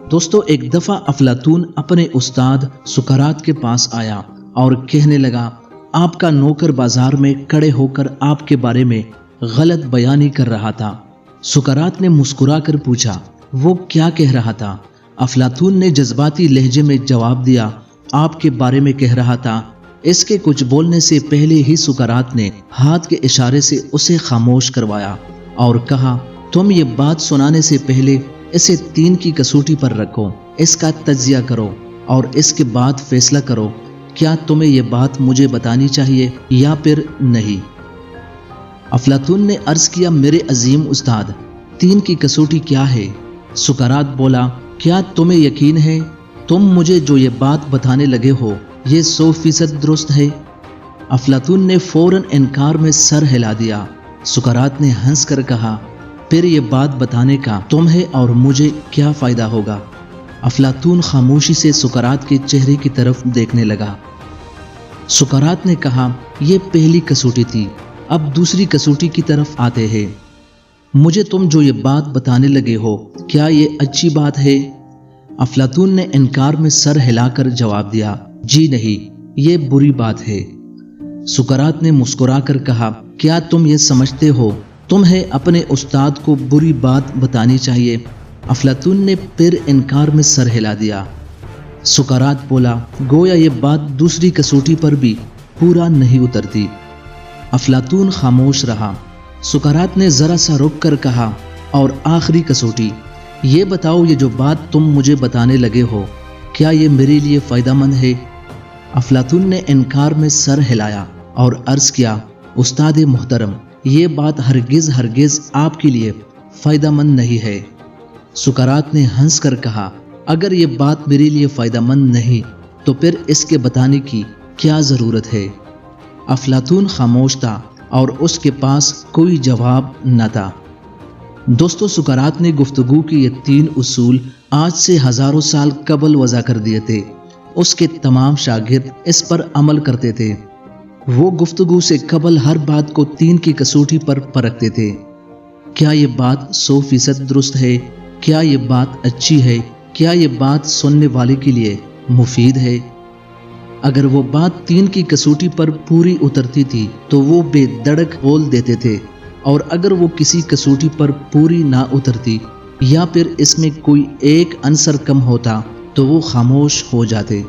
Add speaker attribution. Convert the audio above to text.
Speaker 1: دوستو، ایک دفعہ افلاطون اپنے استاد سقراط کے پاس آیا اور کہنے لگا، آپ کا نوکر بازار میں کھڑے ہو کر آپ کے بارے میں غلط بیانی کر رہا تھا۔ سقراط نے مسکرا کر پوچھا، وہ کیا کہہ رہا تھا؟ افلاطون نے جذباتی لہجے میں جواب دیا، آپ کے بارے میں کہہ رہا تھا۔ اس کے کچھ بولنے سے پہلے ہی سقراط نے ہاتھ کے اشارے سے اسے خاموش کروایا اور کہا، تم یہ بات سنانے سے پہلے اسے 3 کی کسوٹی پر رکھو، اس کا تجزیہ کرو اور اس کے بعد فیصلہ کرو کیا تمہیں یہ بات مجھے بتانی چاہیے یا پھر نہیں۔ افلاطون نے عرض کیا، میرے عظیم استاد، 3 کی کسوٹی کیا ہے؟ سقراط بولا، کیا تمہیں یقین ہے تم مجھے جو یہ بات بتانے لگے ہو یہ 100% درست ہے؟ افلاطون نے فوراً انکار میں سر ہلا دیا۔ سقراط نے ہنس کر کہا، پھر یہ بات بتانے کا تمہیں اور مجھے کیا فائدہ ہوگا؟ افلاطون خاموشی سے سقراط کے چہرے کی طرف دیکھنے لگا۔ سقراط نے کہا، یہ پہلی کسوٹی تھی، اب دوسری کسوٹی کی طرف آتے ہیں۔ مجھے تم جو یہ بات بتانے لگے ہو کیا یہ اچھی بات ہے؟ افلاطون نے انکار میں سر ہلا کر جواب دیا، جی نہیں، یہ بری بات ہے۔ سقراط نے مسکرا کر کہا، کیا تم یہ سمجھتے ہو تمہیں اپنے استاد کو بری بات بتانی چاہیے؟ افلاطون نے پھر انکار میں سر ہلا دیا۔ سقراط بولا، گویا یہ بات دوسری کسوٹی پر بھی پورا نہیں اترتی۔ افلاطون خاموش رہا۔ سقراط نے ذرا سا رک کر کہا، اور آخری کسوٹی، یہ بتاؤ یہ جو بات تم مجھے بتانے لگے ہو کیا یہ میرے لیے فائدہ مند ہے؟ افلاطون نے انکار میں سر ہلایا اور عرض کیا، استاد محترم، یہ بات ہرگز آپ کے لیے فائدہ مند نہیں ہے۔ سقراط نے ہنس کر کہا، اگر یہ بات میرے لیے فائدہ مند نہیں تو پھر اس کے بتانے کی کیا ضرورت ہے؟ افلاطون خاموش تھا اور اس کے پاس کوئی جواب نہ تھا۔ دوستو، سقراط نے گفتگو کے یہ 3 اصول آج سے ہزاروں سال قبل وضع کر دیے تھے۔ اس کے تمام شاگرد اس پر عمل کرتے تھے۔ وہ گفتگو سے قبل ہر بات کو 3 کی کسوٹی پر پرکھتے تھے۔ کیا یہ بات 100% درست ہے؟ کیا یہ بات اچھی ہے؟ کیا یہ بات سننے والے کے لیے مفید ہے؟ اگر وہ بات 3 کی کسوٹی پر پوری اترتی تھی تو وہ بے دھڑک بول دیتے تھے، اور اگر وہ کسی کسوٹی پر پوری نہ اترتی یا پھر اس میں کوئی ایک عنصر کم ہوتا تو وہ خاموش ہو جاتے۔